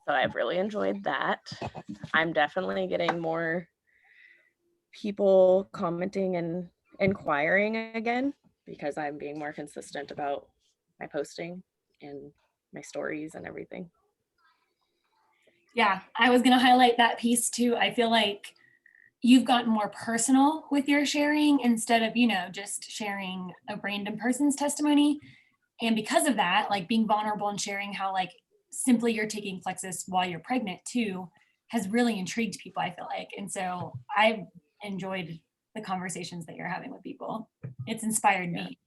So I've really enjoyed that. I'm definitely getting more people commenting and inquiring again because I'm being more consistent about my posting and my stories and everything. Yeah, I was going to highlight that piece too. I feel like you've gotten more personal with your sharing instead of, just sharing a random person's testimony. And because of that, like being vulnerable and sharing how like simply you're taking Plexus while you're pregnant too has really intrigued people, I feel like. And so I've enjoyed the conversations that you're having with people. It's inspired me.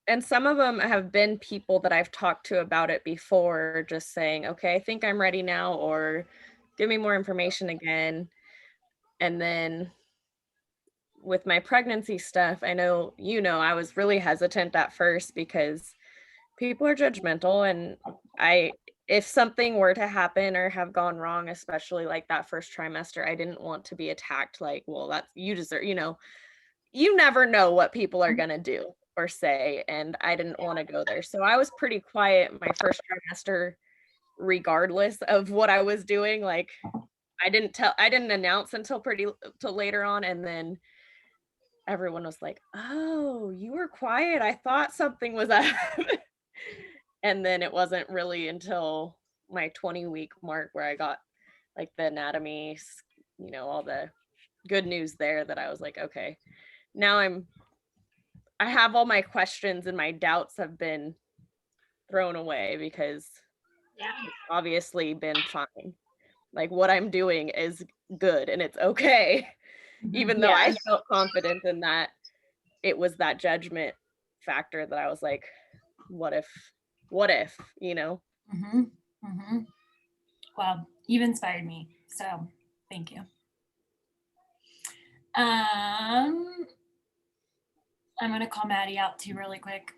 And some of them have been people that I've talked to about it before, just saying, okay, I think I'm ready now, or give me more information again. And then with my pregnancy stuff, I know, I was really hesitant at first because people are judgmental, and if something were to happen or have gone wrong, especially like that first trimester, I didn't want to be attacked like, well, that's you deserve, you never know what people are going to do or say, and I didn't want to go there. So I was pretty quiet my first trimester regardless of what I was doing. Like I didn't announce until till later on, and then everyone was like, "Oh, you were quiet. I thought something was up." And then it wasn't really until my 20-week mark where I got like the anatomy, all the good news there that I was like, okay, now I have all my questions and my doubts have been thrown away because it's obviously been fine. Like what I'm doing is good and it's okay. Even though I felt confident in that, it was that judgment factor that I was like, what if, Mm-hmm. Mm-hmm. Well, you've inspired me. So thank you. I'm going to call Maddie out too really quick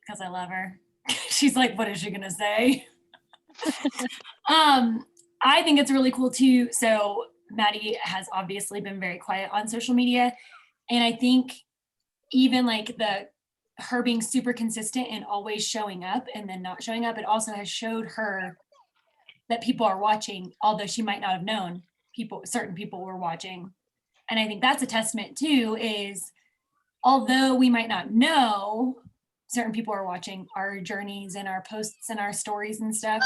because I love her. She's like, what is she going to say? I think it's really cool too. So Maddie has obviously been very quiet on social media. And I think even like her being super consistent and always showing up and then not showing up, it also has showed her that people are watching, although she might not have known certain people were watching. And I think that's a testament too, is although we might not know certain people are watching our journeys and our posts and our stories and stuff,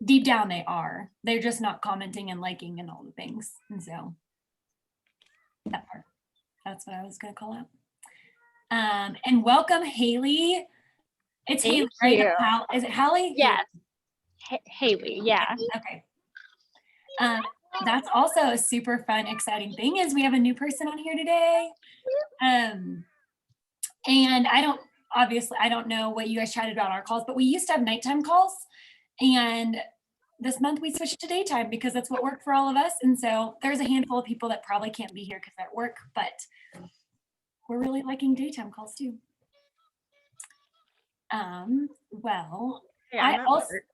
deep down they are. They're just not commenting and liking and all the things. And so that part, that's what I was going to call out. And welcome, Haley. It's Thank Haley, you. right? Is it Hallie? Yes. Haley, yeah. Okay. That's also a super fun, exciting thing is we have a new person on here today. And I don't know what you guys chatted about on our calls, but we used to have nighttime calls. And this month we switched to daytime because that's what worked for all of us. And so there's a handful of people that probably can't be here because they're at work, but we're really liking daytime calls too. Well, hey, I'm at work.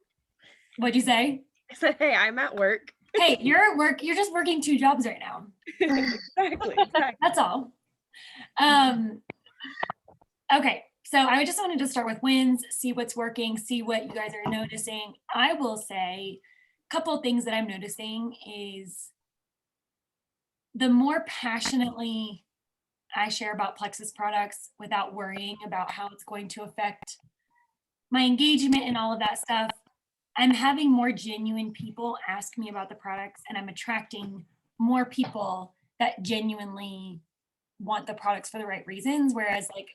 What'd you say? I said, hey, I'm at work. Hey, you're at work. You're just working 2 jobs right now. Exactly. That's all. Okay, so I just wanted to start with wins, see what's working, see what you guys are noticing. I will say a couple of things that I'm noticing is the more passionately I share about Plexus products without worrying about how it's going to affect my engagement and all of that stuff, I'm having more genuine people ask me about the products, and I'm attracting more people that genuinely want the products for the right reasons. Whereas like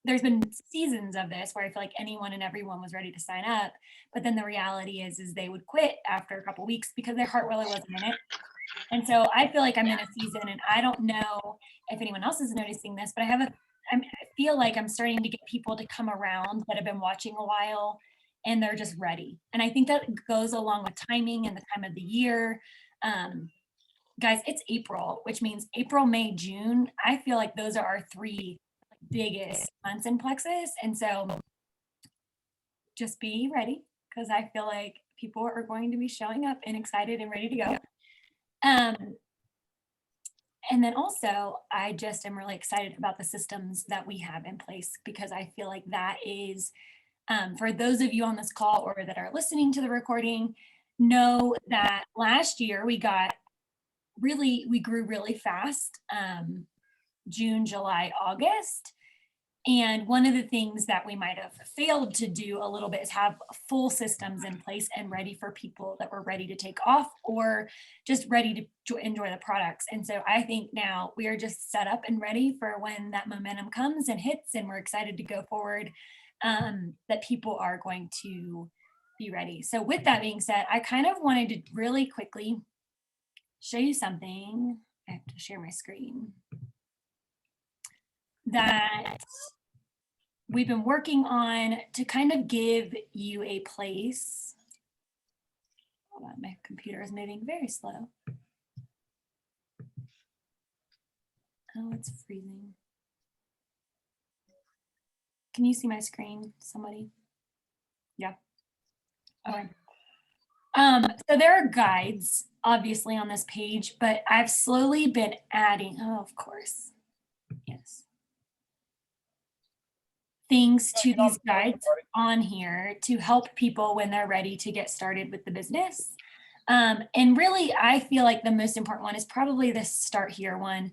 there's been seasons of this where I feel like anyone and everyone was ready to sign up, but then the reality is they would quit after a couple of weeks because their heart really wasn't in it. And so I feel like I'm in a season, and I don't know if anyone else is noticing this, but I feel like I'm starting to get people to come around that have been watching a while and they're just ready. And I think that goes along with timing and the time of the year. Guys, it's April, which means April, May, June. I feel like those are our 3 biggest months in Plexus. And so just be ready because I feel like people are going to be showing up and excited and ready to go. And then also, I just am really excited about the systems that we have in place because I feel like that is For those of you on this call or that are listening to the recording, know that last year we grew really fast, June, July, August. And one of the things that we might have failed to do a little bit is have full systems in place and ready for people that were ready to take off or just ready to enjoy the products. And so I think now we are just set up and ready for when that momentum comes and hits, and we're excited to go forward, that people are going to be ready. So with that being said, I kind of wanted to really quickly show you something. I have to share my screen that we've been working on to kind of give you a place. Hold on, my computer is moving very slow. Oh, it's freezing. Can you see my screen, somebody? Yeah. Okay. So there are guides obviously on this page, but I've slowly been adding, oh, of course, yes, things to these guides on here to help people when they're ready to get started with the business. And really, I feel like the most important one is probably this start here one.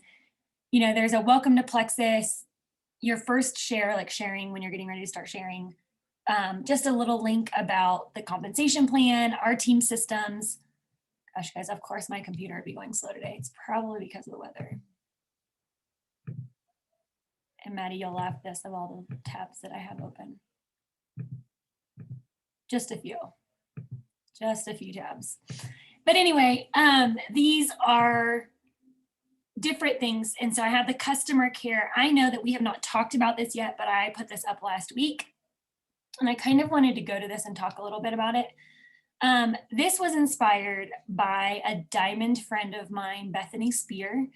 You know, there's a welcome to Plexus, your first share, like sharing when you're getting ready to start sharing. Just a little link about the compensation plan, our team systems. Gosh, guys, of course my computer would be going slow today. It's probably because of the weather. And Maddie, you'll laugh this of all the tabs that I have open. Just a few tabs. But anyway, these are different things. And so I have the customer care. I know that we have not talked about this yet, but I put this up last week. And I kind of wanted to go to this and talk a little bit about it. This was inspired by a diamond friend of mine, Bethany Spear.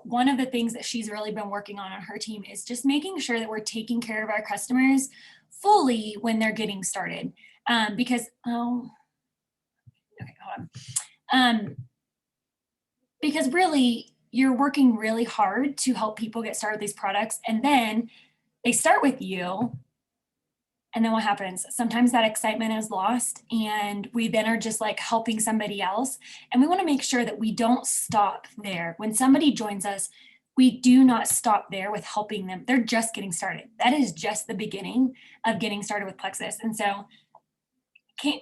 One of the things that she's really been working on her team is just making sure that we're taking care of our customers fully when they're getting started. Because, oh, okay, hold on. Because really, you're working really hard to help people get started with these products, and then they start with you. And then what happens? Sometimes that excitement is lost, and we then are just like helping somebody else. And we want to make sure that we don't stop there. When somebody joins us, we do not stop there with helping them. They're just getting started. That is just the beginning of getting started with Plexus. And so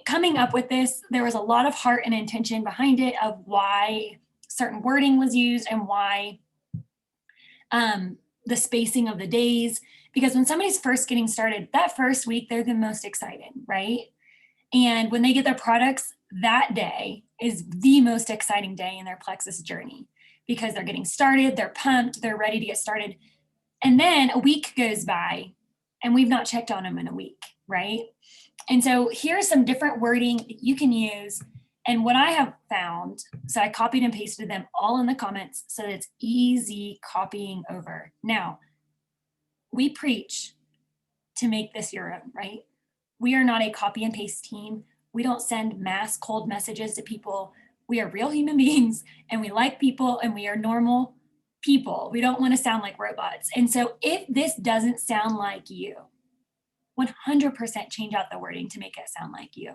coming up with this, there was a lot of heart and intention behind it of why certain wording was used and why the spacing of the days. Because when somebody's first getting started, that first week, they're the most excited, right? And when they get their products, that day is the most exciting day in their Plexus journey because they're getting started, they're pumped, they're ready to get started. And then a week goes by and we've not checked on them in a week, right? And so here's some different wording that you can use. And what I have found, so I copied and pasted them all in the comments so that it's easy copying over. Now, we preach to make this your own, right? We are not a copy and paste team. We don't send mass cold messages to people. We are real human beings and we like people and we are normal people. We don't want to sound like robots. And so if this doesn't sound like you, 100% change out the wording to make it sound like you.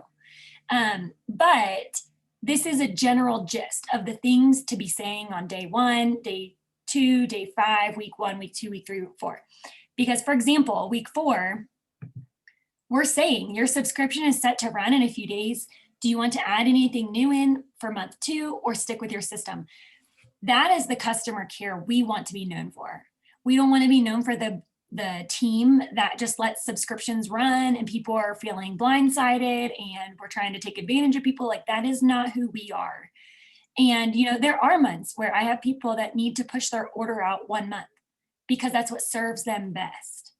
But this is a general gist of the things to be saying on day 1, day 2, day 5, week 1, week 2, week 3, week 4. Because for example, week 4, we're saying your subscription is set to run in a few days. Do you want to add anything new in for month 2 or stick with your system? That is the customer care we want to be known for. We don't want to be known for the team that just lets subscriptions run and people are feeling blindsided and we're trying to take advantage of people. Like, that is not who we are. And, you know, there are months where I have people that need to push their order out 1 month because that's what serves them best.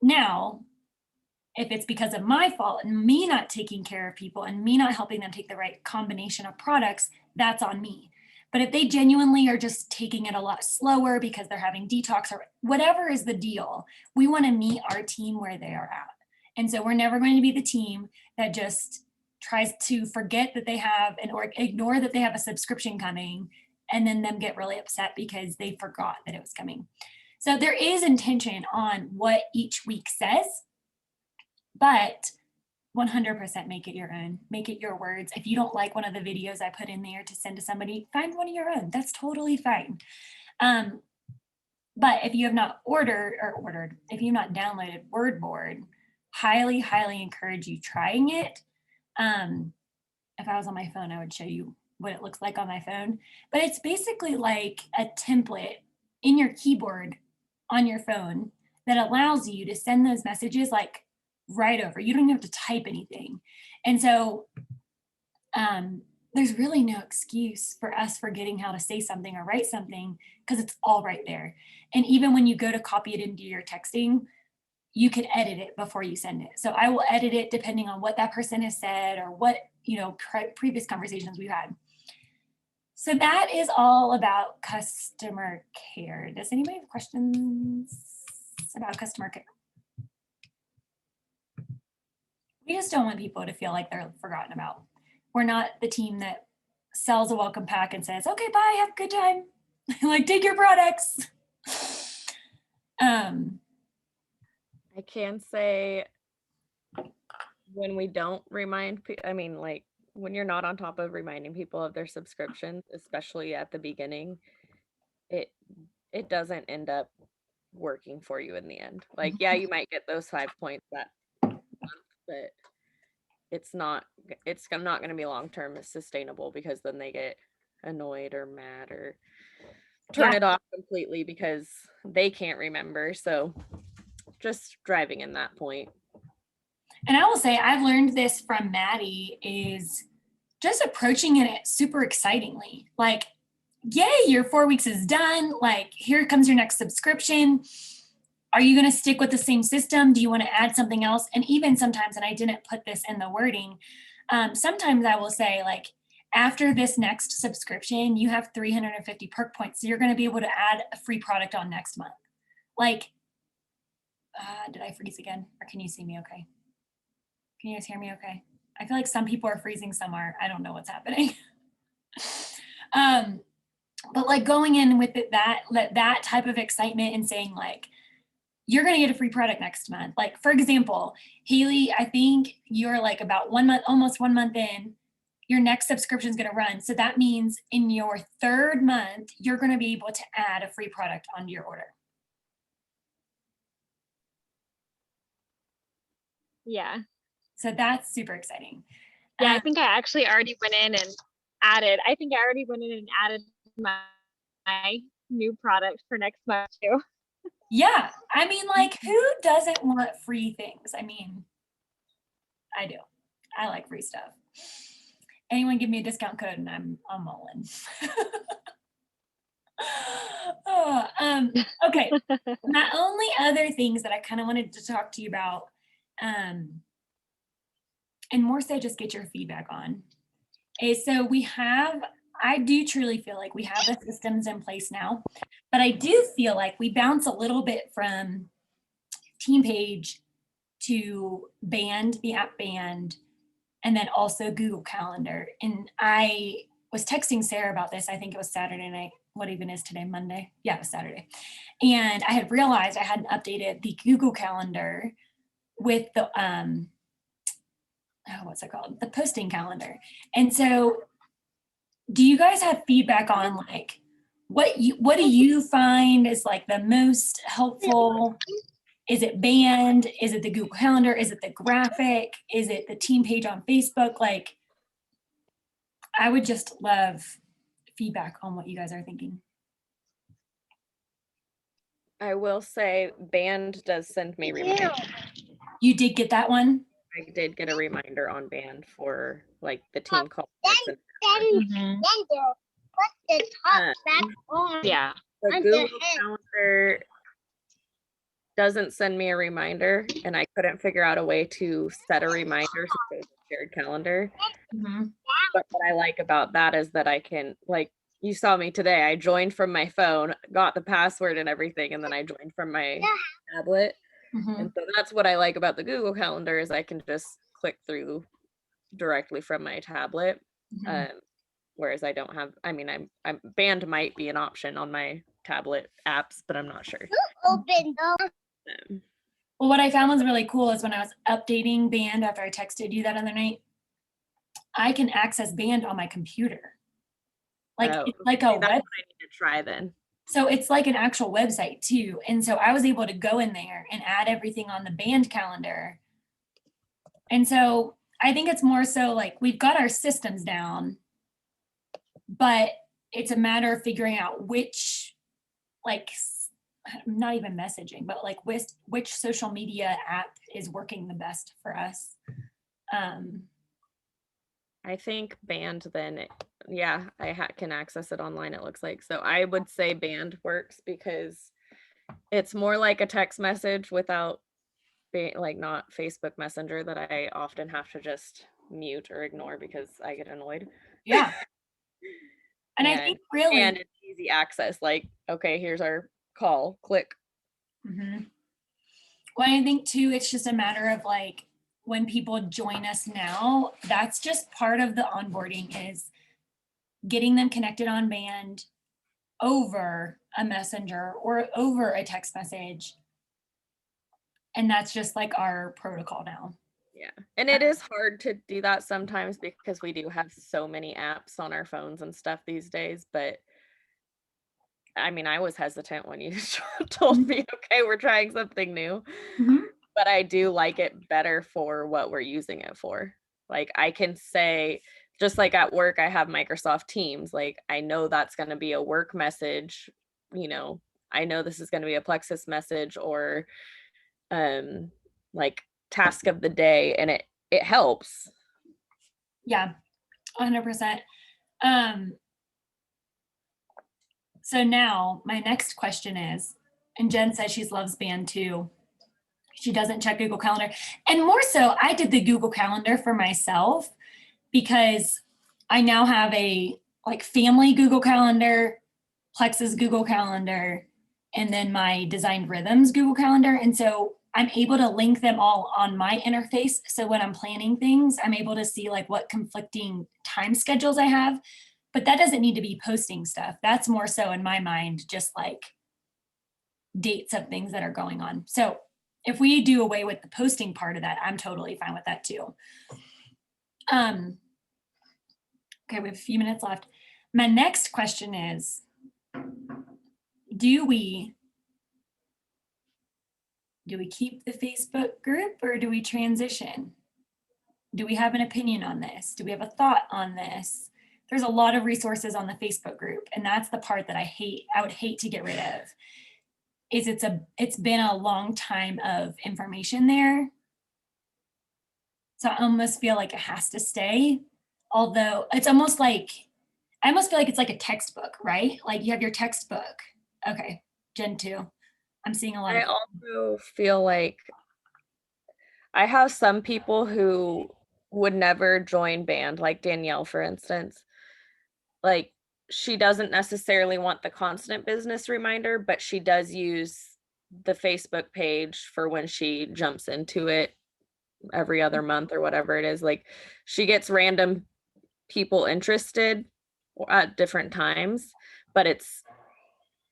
Now, if it's because of my fault and me not taking care of people and me not helping them take the right combination of products, that's on me. But if they genuinely are just taking it a lot slower because they're having detox or whatever is the deal, we want to meet our team where they are at. And so we're never going to be the team that just tries to forget that they have or ignore that they have a subscription coming and then them get really upset because they forgot that it was coming. So there is intention on what each week says. but 100% make it your own. Make it your words. If you don't like one of the videos I put in there to send to somebody, find one of your own. That's totally fine. But if you have not if you've not downloaded WordBoard, highly, highly encourage you trying it. If I was on my phone, I would show you what it looks like on my phone. But it's basically like a template in your keyboard on your phone that allows you to send those messages like right over. You don't even have to type anything. And so there's really no excuse for us forgetting how to say something or write something because it's all right there. And even when you go to copy it into your texting, you can edit it before you send it. So I will edit it depending on what that person has said or what, previous conversations we've had. So that is all about customer care. Does anybody have questions about customer care? We just don't want people to feel like they're forgotten about. We're not the team that sells a welcome pack and says, okay, bye, have a good time. Like, take your products. I can say when we don't remind people, like when you're not on top of reminding people of their subscriptions, especially at the beginning, it doesn't end up working for you in the end. Like, yeah, you might get those 5 points that month, but it's not going to be long-term sustainable because then they get annoyed or mad or turn it off completely because they can't remember. So just driving in that point. And I will say, I've learned this from Maddie is just approaching it super excitingly. Like, yay, your 4 weeks is done. Like, here comes your next subscription. Are you going to stick with the same system? Do you want to add something else? And even sometimes, and I didn't put this in the wording, sometimes I will say, like, after this next subscription, you have 350 perk points. So you're going to be able to add a free product on next month. Like, did I freeze again? Or can you see me okay? Can you guys hear me okay? I feel like some people are freezing somewhere. I don't know what's happening. But like going in with that type of excitement and saying like, you're going to get a free product next month. Like, for example, Haley, I think you're like about 1 month, almost 1 month in, your next subscription is going to run. So that means in your 3rd month, you're going to be able to add a free product onto your order. Yeah. So that's super exciting. Yeah, I think I actually already went in and added my new product for next month too. Yeah, I mean, like, who doesn't want free things? I mean, I do. I like free stuff. Anyone give me a discount code and I'm all in. Okay, my only other things that I kind of wanted to talk to you about, and more so just get your feedback on, is so I do truly feel like we have the systems in place now, but I do feel like we bounce a little bit from Teampage to Band, the app Band, and then also Google Calendar. And I was texting Sarah about this. I think it was Saturday night. What even is today? Monday? Yeah, it was Saturday. And I had realized I hadn't updated the Google Calendar with the, what's it called? The posting calendar. And so do you guys have feedback on like, what do you find is like the most helpful? Is it Band? Is it the Google Calendar? Is it the graphic? Is it the Teampage on Facebook? Like, I would just love feedback on what you guys are thinking. I will say Band does send me reminders. You did get that one? I did get a reminder on Band for like the team call. Yeah. The Google Calendar doesn't send me a reminder, and I couldn't figure out a way to set a reminder to the shared calendar. But what I like about that is that I can, like, you saw me today, I joined from my phone, got the password and everything, and then I joined from my tablet. And so that's what I like about the Google Calendar is I can just click through directly from my tablet. Whereas I don't have, I'm Band might be an option on my tablet apps, but I'm not sure. Well, what I found was really cool is when I was updating Band after I texted you that other night, I can access Band on my computer. Like, Oh, it's like see, a that's what web, I need to try then. so it's like an actual website too. And so I was able to go in there and add everything on the Band calendar. And so I think it's more so like we've got our systems down, but it's a matter of figuring out which, like, not even messaging, but like which social media app is working the best for us. I think Band then, yeah, can access it online, it looks like. So I would say Band works because it's more like a text message without being like not Facebook Messenger that I often have to just mute or ignore because I get annoyed. Yeah. And I And think really, and it's easy access. Like, okay, here's our call. Click. mhm. Well, I think too, it's just a matter of like when people join us now, that's just part of the onboarding is getting them connected on Band over a messenger or over a text message. And that's just like our protocol now. Yeah. And it is hard to do that sometimes because we do have so many apps on our phones and stuff these days, but I mean, I was hesitant when you told me, okay, we're trying something new, Mhm. but I do like it better for what we're using it for. Like I can say, just like at work, I have Microsoft Teams. Like I know that's going to be a work message, you know, I know this is going to be a Plexus message or like task of the day, and it helps. Yeah, 100%. Um, so now my next question is, and Jen says she loves Band too. She doesn't check Google Calendar. And more so, I did the Google Calendar for myself because I now have a like family Google Calendar, Plexus Google Calendar, and then my Designed Rhythms Google Calendar. And so I'm able to link them all on my interface. So when I'm planning things, I'm able to see like what conflicting time schedules I have. But that doesn't need to be posting stuff. That's more so in my mind, just like dates of things that are going on. So if we do away with the posting part of that, I'm totally fine with that too. Okay, we have a few minutes left. My next question is, do we keep the Facebook group or do we transition? Do we have an opinion on this? Do we have a thought on this? There's a lot of resources on the Facebook group, and that's the part that I would hate to get rid of. Is it's been a long time of information there. So I almost feel like it has to stay. Although it's almost like, I almost feel like it's like a textbook, right? Like you have your textbook. Okay, Gen 2. I'm seeing a lot I of, also feel like I have some people who would never join Band, like Danielle, for instance. Like she doesn't necessarily want the constant business reminder, but she does use the Facebook page for when she jumps into it every other month or whatever it is. Like she gets random people interested at different times, but it's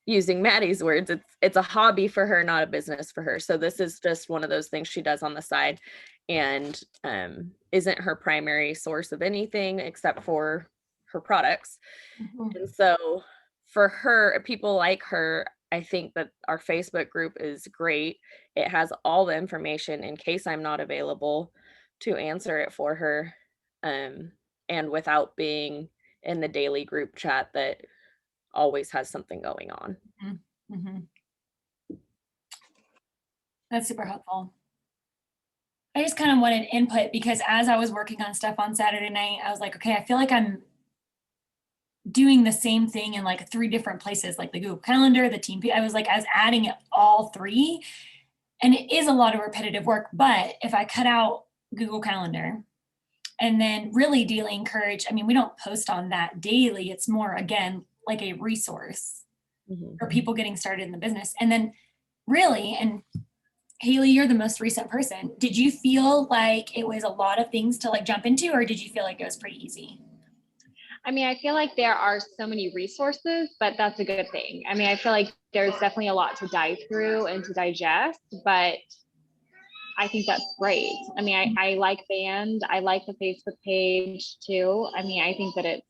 using Maddie's words, it's a hobby for her, not a business for her. So this is just one of those things she does on the side and isn't her primary source of anything except for her products. Mhm. And so for her, people like her, I think that our Facebook group is great. It has all the information in case I'm not available to answer it for her. And without being in the daily group chat that always has something going on. Mhm. That's super helpful. I just kind of wanted input because as I was working on stuff on Saturday night, I was like, okay, I feel like I'm doing the same thing in like 3 different places, like the Google Calendar, the Team. I was like, I was adding all 3, and it is a lot of repetitive work. But if I cut out Google Calendar and then really daily encourage, I mean, we don't post on that daily. It's more, again, like a resource for people getting started in the business. And then really, and Haley, you're the most recent person. Did you feel like it was a lot of things to like jump into, or did you feel like it was pretty easy? I mean, I feel like there are so many resources, but that's a good thing. I mean, I feel like there's definitely a lot to dive through and to digest, but I think that's great. I mean, I like band. I like the Facebook page too. I mean, I think that it's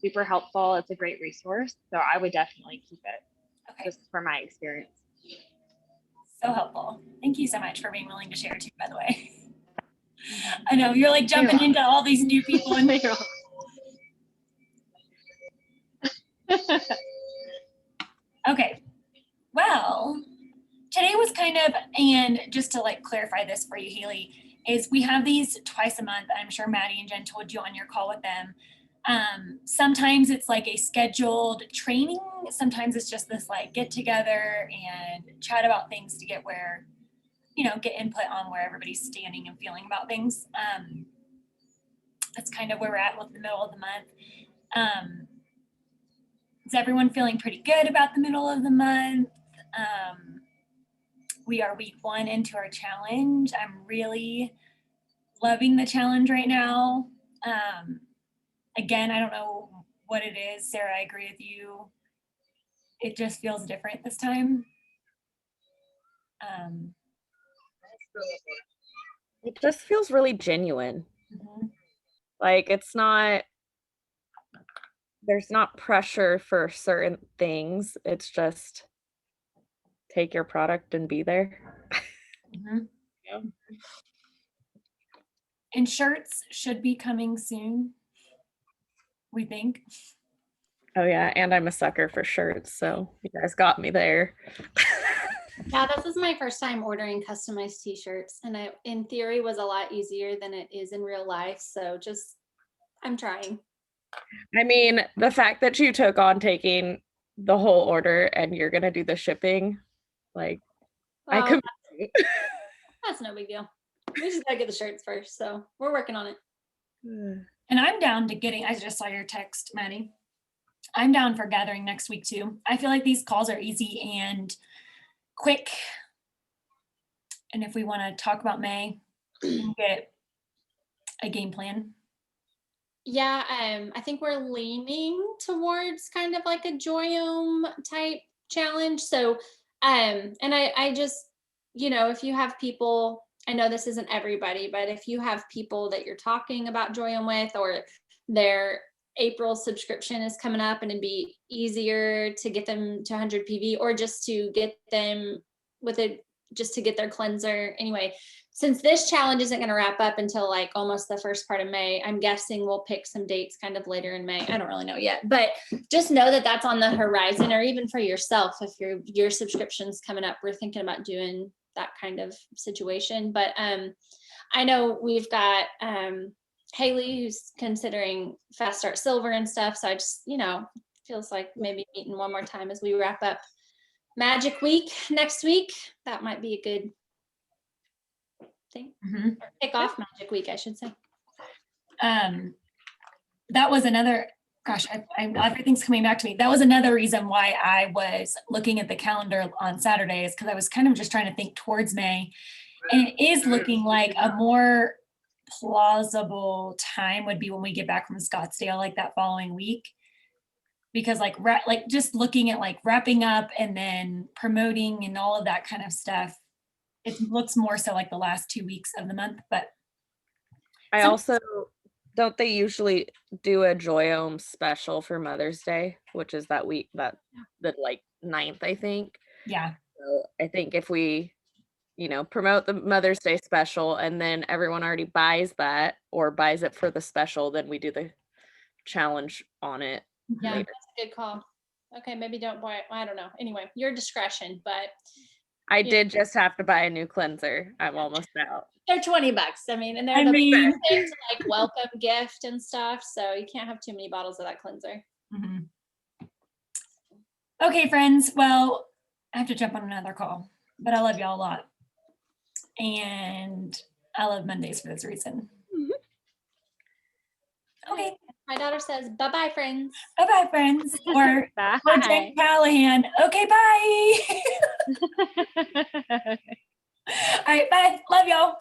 super helpful. It's a great resource. So I would definitely keep it, Okay, just for my experience. so helpful. Thank you so much for being willing to share too, by the way. I know you're like jumping into all these new people and okay. Well, today was kind of, and just to like clarify this for you, Haley, is we have these twice a month. I'm sure Maddie and Jen told you on your call with them. Sometimes it's like a scheduled training. Sometimes it's just this like get together and chat about things to get where, you know, get input on where everybody's standing and feeling about things. That's kind of where we're at with the middle of the month. Is everyone feeling pretty good about the middle of the month? We are week 1 into our challenge. I'm really loving the challenge right now. Again, I don't know what it is. Sarah, I agree with you. It just feels different this time. It just feels really genuine. Mhm. Like there's not pressure for certain things. It's just take your product and be there. Mhm. Yeah. And shirts should be coming soon, we think. Oh yeah, and I'm a sucker for shirts, so you guys got me there. Yeah, this is my first time ordering customized t-shirts, and it in theory was a lot easier than it is in real life. So just, I'm trying. I mean, the fact that you took on taking the whole order and you're gonna do the shipping, like I Well, could that's no big deal. We just gotta get the shirts first, so we're working on it. And I'm down to getting, I just saw your text, Maddie. I'm down for gathering next week too. I feel like these calls are easy and quick. And if we want to talk about May, we can get a game plan. Yeah, I think we're leaning towards kind of like a Joyome type challenge. So, and I just, you know, if you have people, I know this isn't everybody, but if you have people that you're talking about Joyome with, or their April subscription is coming up and it'd be easier to get them to 100 PV, or just to get them with a, just to get their cleanser. Anyway, since this challenge isn't going to wrap up until like almost the first part of May, I'm guessing we'll pick some dates kind of later in May. I don't really know yet, but just know that that's on the horizon, or even for yourself, if your subscription's coming up, we're thinking about doing that kind of situation. But I know we've got Haley, who's considering Fast Start Silver and stuff. So I just, you know, feels like maybe meeting one more time as we wrap up Magic Week next week. That might be a good thing. Mhm. Or kick off Magic Week, I should say. That was another, gosh, everything's coming back to me. That was another reason why I was looking at the calendar on Saturdays, because I was kind of just trying to think towards May. And it is looking like a more plausible time would be when we get back from Scottsdale, like that following week. Because like just looking at like wrapping up and then promoting and all of that kind of stuff, it looks more so like the last 2 weeks of the month. But I Some- also don't they usually do a Joyome special for Mother's Day, which is that week that the like 9th, I think. yeah, So I think if we, you know, promote the Mother's Day special and then everyone already buys that or buys it for the special, then we do the challenge on it Yeah, later. that's a good call. Okay, maybe don't buy it. I don't know. Anyway, your discretion, but I Yeah. did just have to buy a new cleanser. I'm almost out. they're $20. I mean, and they're I the mean- perfect like welcome gift and stuff. So you can't have too many bottles of that cleanser. mhm. Okay, friends. Well, I have to jump on another call, but I love y'all a lot. And I love Mondays for this reason. Okay, My daughter says, bye-bye, friends. bye-bye, friends. Or Bye. Jen Callahan. Okay, bye. All right, bye. Love y'all.